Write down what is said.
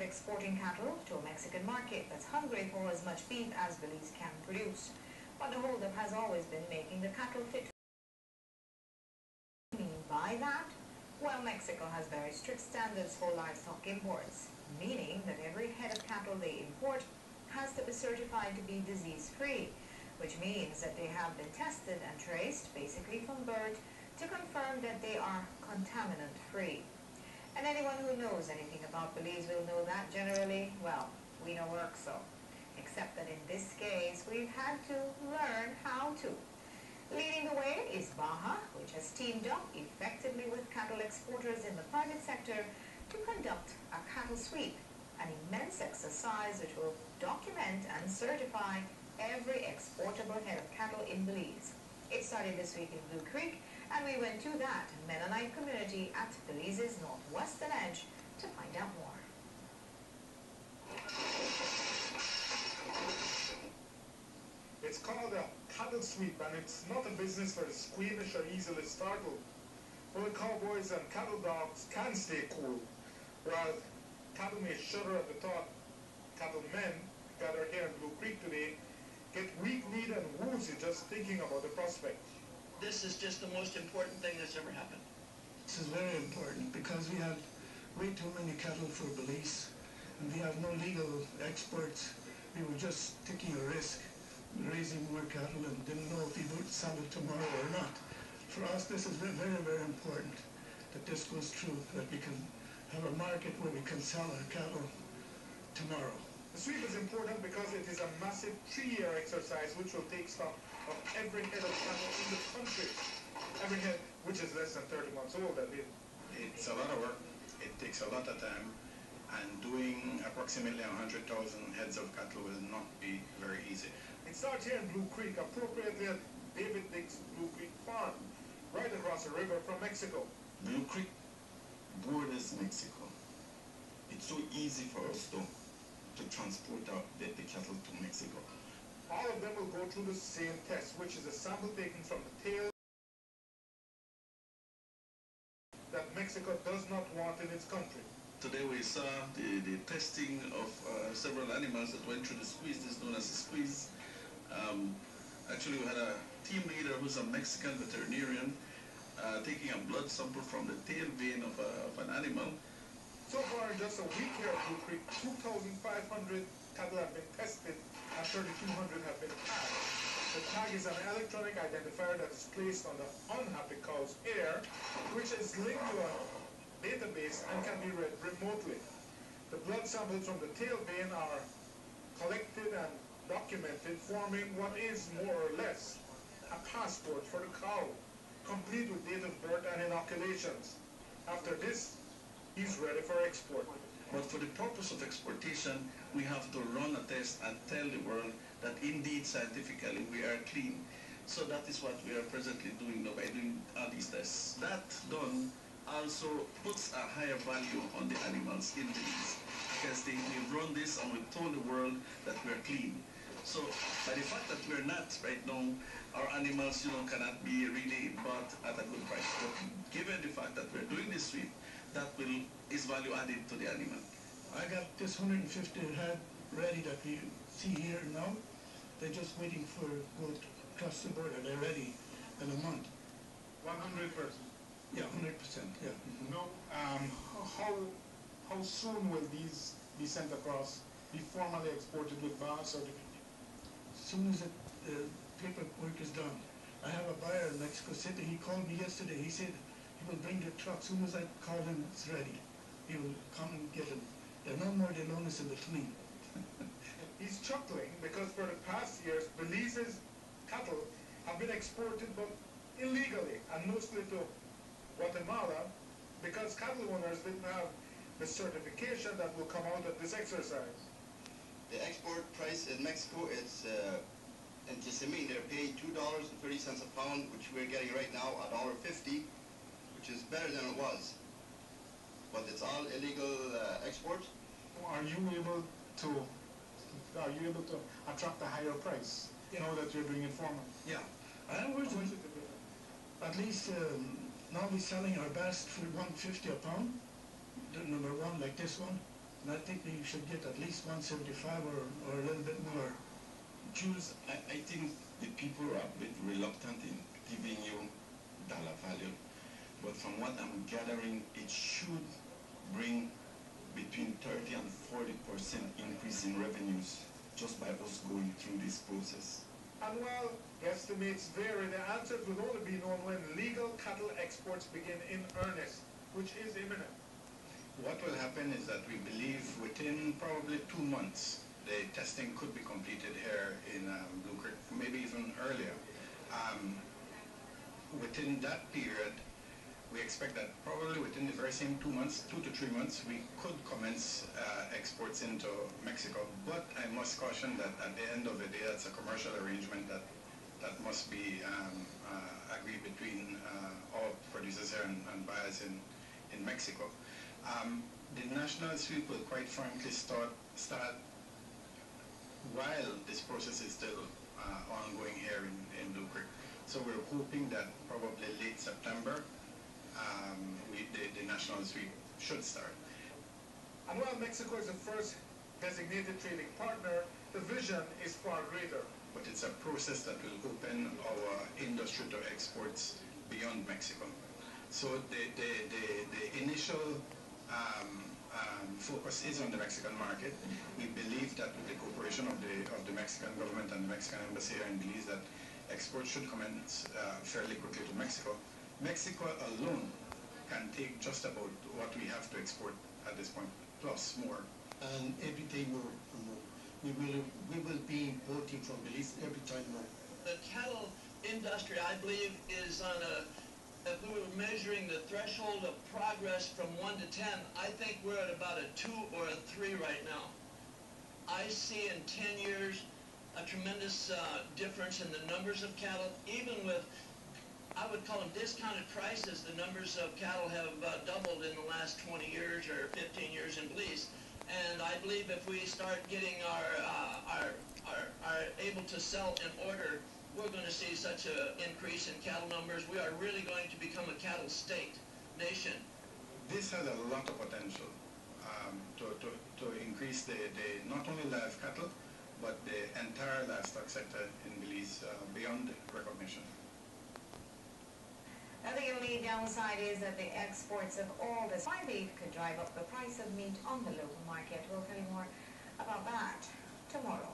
exporting cattle to a Mexican market that's hungry for as much beef as Belize can produce. But the holdup has always been making the cattle fit. What do you mean by that? Well, Mexico has very strict standards for livestock imports, meaning that every head of cattle they import has to be certified to be disease-free, which means that they have been tested and traced, basically from birth, to confirm that they are contaminant-free. And anyone who knows anything about Belize will know that generally, well, we know work so. Except that in this case, we've had to learn how to. Leading the way is Baja, which has teamed up effectively with cattle exporters in the private sector to conduct a cattle sweep, an immense exercise which will document and certify every exportable head of cattle in Belize. It started this week in Blue Creek, and we went to that Mennonite community at Belize's northwestern edge to find out more. It's called a cattle sweep, and it's not a business for the squeamish or easily startled. But cowboys and cattle dogs can stay cool, while cattle may shudder at the thought. Cattlemen gathered here in Blue Creek today get weak-kneed and woozy just thinking about the prospect. This is just the most important thing that's ever happened. This is very important because we have way too many cattle for Belize, and we have no legal exports. We were just taking a risk, raising more cattle, and didn't know if we would sell it tomorrow or not. For us, this is very, very important that this goes through, that we can have a market where we can sell our cattle tomorrow. The sweep is important because it is a massive 3-year exercise which will take stock of every head of cattle in the country. Every head which is less than 30 months old, I mean. It's a lot of work. It takes a lot of time. And doing approximately 100,000 heads of cattle will not be very easy. It starts here in Blue Creek, appropriately at David Dick's Blue Creek Farm, right across the river from Mexico. Blue Creek borders Mexico. It's so easy for us to transport the cattle to Mexico. All of them will go through the same test, which is a sample taken from the tail that Mexico does not want in its country. Today we saw the testing of several animals that went through the squeeze. This is known as a squeeze. Actually, we had a team leader who's a Mexican veterinarian taking a blood sample from the tail vein of an animal. So far, in just a week here at Blue Creek, 2,500 cattle have been tested and 3,200 have been tagged. The tag is an electronic identifier that is placed on the unhappy cow's ear, which is linked to a database and can be read remotely. The blood samples from the tail vein are collected and documented, forming what is more or less a passport for the cow, complete with date of birth and inoculations. After this, he's ready for export. But for the purpose of exportation, we have to run a test and tell the world that indeed scientifically we are clean. So that is what we are presently doing now by doing all these tests. That done also puts a higher value on the animals in Belize, because we've run this and we've told the world that we are clean. So by the fact that we're not right now, our animals, cannot be really bought at a good price. But given the fact that we're doing this sweep, that is value added to the animal. I got this 150 head ready that we see here now. They're just waiting for go across the border. They're ready in a month. 100%. Yeah, 100%. Yeah. No. How soon will these be sent across, be formally exported with BAH certificate? As soon as the paperwork is done. I have a buyer in Mexico City. He called me yesterday. He said he will bring the truck. As soon as I call him, it's ready. He will come and get them. There are no more delays in between. He's chuckling because for the past years, Belize's cattle have been exported but illegally, and mostly to Guatemala, because cattle owners didn't have the certification that will come out of this exercise. The export price in Mexico is, in Kissimmee, they're paying $2.30 a pound, which we're getting right now $1.50, which is better than it was. But it's all illegal export. Are you able to attract a higher price? Yeah. Now that you're doing it formally? Yeah. I am working at least now we're selling our best for $1.50 a pound. The number one, like this one, And I think we should get at least 175 or a little bit more. Jules, I think the people are a bit reluctant in giving you dollar value, but from what I'm gathering, it should bring between 30 and 40% increase in revenues just by us going through this process. And while guesstimates vary, the answers will only be known when legal cattle exports begin in earnest, which is imminent. What will happen is that we believe within probably 2 months, the testing could be completed here in Blue Creek, maybe even earlier. Within that period, we expect that probably within the very same 2 months, 2 to 3 months, we could commence exports into Mexico. But I must caution that at the end of the day, that's a commercial arrangement that must be agreed between all producers here and buyers in Mexico. The national sweep will quite frankly start while this process is still ongoing here in Blue Creek. So we're hoping that probably late September, the national sweep should start. And while Mexico is the first designated trading partner, the vision is far greater. But it's a process that will open our industry to exports beyond Mexico. So the initial focus is on the Mexican market. We believe that with the cooperation of the Mexican government and the Mexican embassy here in Belize, that exports should commence fairly quickly to Mexico. Mexico alone can take just about what we have to export at this point, plus more. And every day more and more. We will be importing from Belize every time more. The cattle industry, I believe, is on if we were measuring the threshold of progress from 1 to 10, I think we're at about a 2 or a 3 right now. I see in 10 years a tremendous difference in the numbers of cattle, even with, I would call them discounted prices. The numbers of cattle have doubled in the last 20 years or 15 years in Belize. And I believe if we start getting are able to sell in order, we're going to see such an increase in cattle numbers. We are really going to become a cattle state nation. This has a lot of potential to increase the not only live cattle, but the entire livestock sector in Belize beyond recognition. Now, the only downside is that the exports of all this fine beef could drive up the price of meat on the local market. We'll tell you more about that tomorrow.